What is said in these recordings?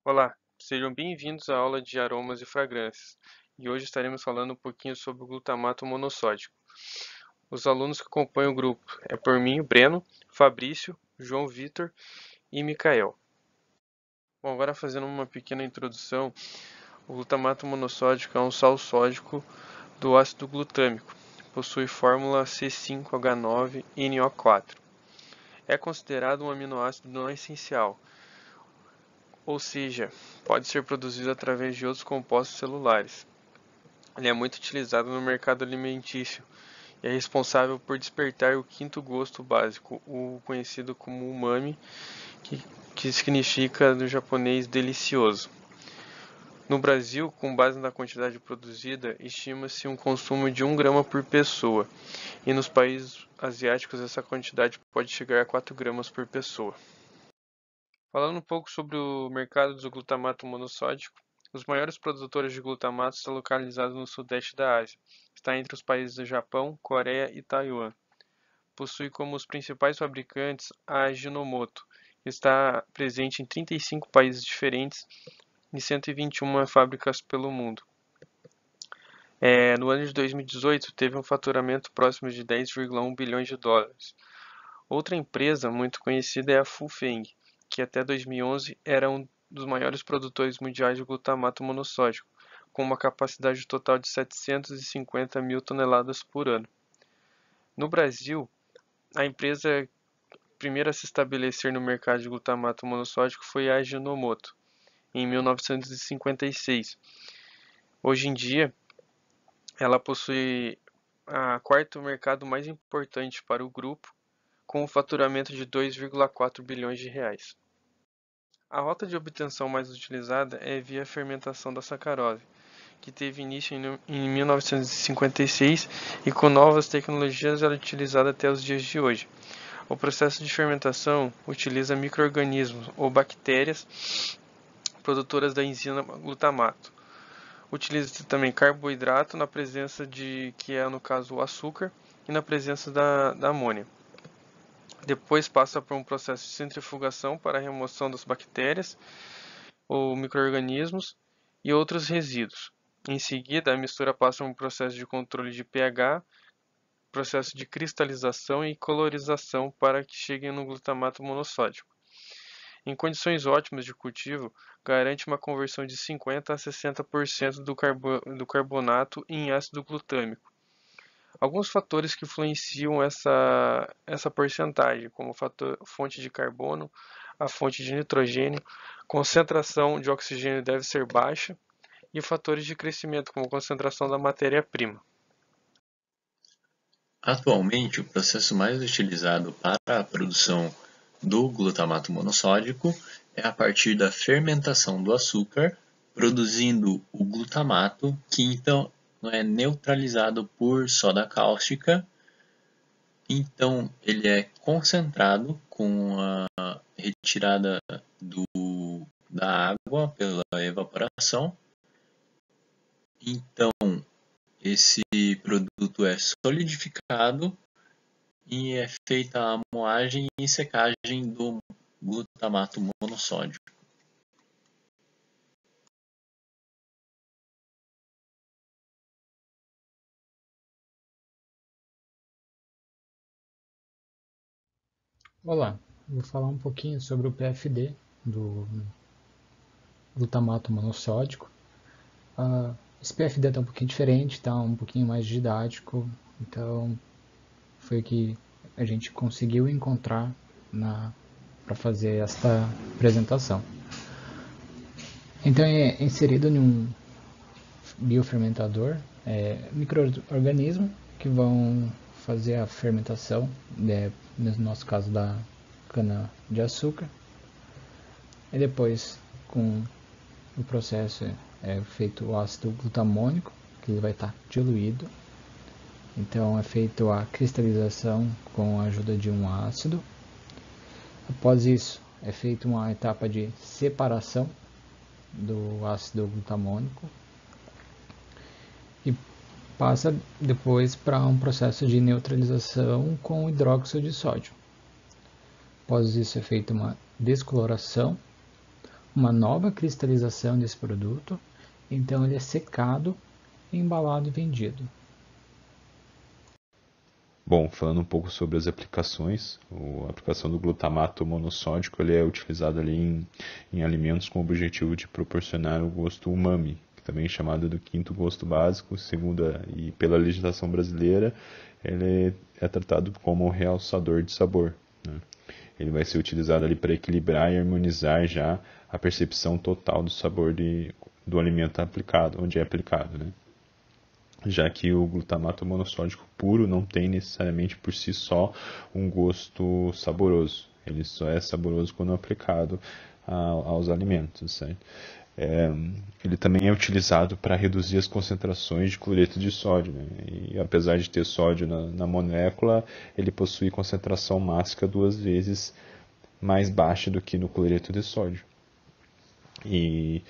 Olá, sejam bem-vindos à aula de aromas e fragrâncias. E hoje estaremos falando um pouquinho sobre o glutamato monossódico. Os alunos que acompanham o grupo é por mim, o Breno, Fabrício, João Vitor e Micael. Bom, agora fazendo uma pequena introdução, o glutamato monossódico é um sal sódico do ácido glutâmico. Possui fórmula C5H9NO4. É considerado um aminoácido não essencial, ou seja, pode ser produzido através de outros compostos celulares. Ele é muito utilizado no mercado alimentício e é responsável por despertar o quinto gosto básico, o conhecido como umami, que significa no japonês delicioso. No Brasil, com base na quantidade produzida, estima-se um consumo de 1 grama por pessoa, e nos países asiáticos essa quantidade pode chegar a 4 gramas por pessoa. Falando um pouco sobre o mercado do glutamato monossódico, os maiores produtores de glutamato estão localizados no sudeste da Ásia. Está entre os países do Japão, Coreia e Taiwan. Possui como os principais fabricantes a Ajinomoto. Está presente em 35 países diferentes e 121 fábricas pelo mundo. No ano de 2018, teve um faturamento próximo de 10,1 bilhões de dólares. Outra empresa muito conhecida é a Fulfeng, que até 2011 era um dos maiores produtores mundiais de glutamato monossódico, com uma capacidade total de 750 mil toneladas por ano. No Brasil, a empresa primeira a se estabelecer no mercado de glutamato monossódico foi a Ajinomoto, em 1956. Hoje em dia, ela possui o quarto mercado mais importante para o grupo, com um faturamento de 2,4 bilhões de reais. A rota de obtenção mais utilizada é via fermentação da sacarose, que teve início em 1956 e com novas tecnologias ela é utilizada até os dias de hoje. O processo de fermentação utiliza micro-organismos ou bactérias produtoras da enzima glutamato. Utiliza-se também carboidrato na presença que é no caso o açúcar, e na presença da amônia. Depois passa por um processo de centrifugação para a remoção das bactérias ou micro-organismos e outros resíduos. Em seguida, a mistura passa por um processo de controle de pH, processo de cristalização e colorização para que chegue no glutamato monossódico. Em condições ótimas de cultivo, garante uma conversão de 50 a 60% do carbonato em ácido glutâmico. Alguns fatores que influenciam essa porcentagem, como fonte de carbono, a fonte de nitrogênio, concentração de oxigênio deve ser baixa, e fatores de crescimento, como concentração da matéria-prima. Atualmente, o processo mais utilizado para a produção do glutamato monossódico é a partir da fermentação do açúcar, produzindo o glutamato, que então é neutralizado por soda cáustica. Então, ele é concentrado com a retirada da água pela evaporação. Então, esse produto é solidificado e é feita a moagem e secagem do glutamato monossódico. Olá, vou falar um pouquinho sobre o PFD do glutamato monossódico. Esse PFD está um pouquinho diferente, está um pouquinho mais didático, então foi o que a gente conseguiu encontrar para fazer esta apresentação. Então é inserido em um biofermentador, micro-organismos que vão fazer a fermentação, no nosso caso da cana-de-açúcar, e depois com o processo é feito o ácido glutamônico, que ele vai estar diluído. Então é feito a cristalização com a ajuda de um ácido. Após isso é feita uma etapa de separação do ácido glutamônico e passa depois para um processo de neutralização com hidróxido de sódio. Após isso é feita uma descoloração uma nova cristalização desse produto, então ele é secado, embalado e vendido. Bom, falando um pouco sobre as aplicações, a aplicação do glutamato monossódico ele é utilizado ali em alimentos com o objetivo de proporcionar o gosto umami, também chamado do quinto gosto básico, e pela legislação brasileira, ele é tratado como um realçador de sabor, né? Ele vai ser utilizado ali para equilibrar e harmonizar já a percepção total do sabor do alimento aplicado, onde é aplicado, né? Já que o glutamato monossódico puro não tem necessariamente por si só um gosto saboroso. Ele só é saboroso quando aplicado aos alimentos, certo? Ele também é utilizado para reduzir as concentrações de cloreto de sódio, né? E apesar de ter sódio na molécula, ele possui concentração máxima 2 vezes mais baixa do que no cloreto de sódio. E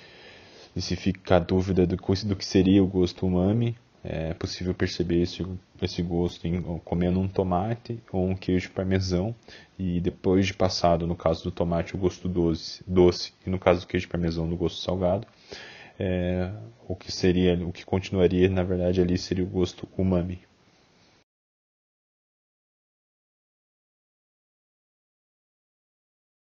se fica a dúvida do que seria o gosto umami, é possível perceber esse gosto comendo um tomate ou um queijo parmesão e depois de passado, no caso do tomate, o gosto doce e no caso do queijo parmesão, do gosto salgado. O que continuaria, na verdade, ali seria o gosto umami.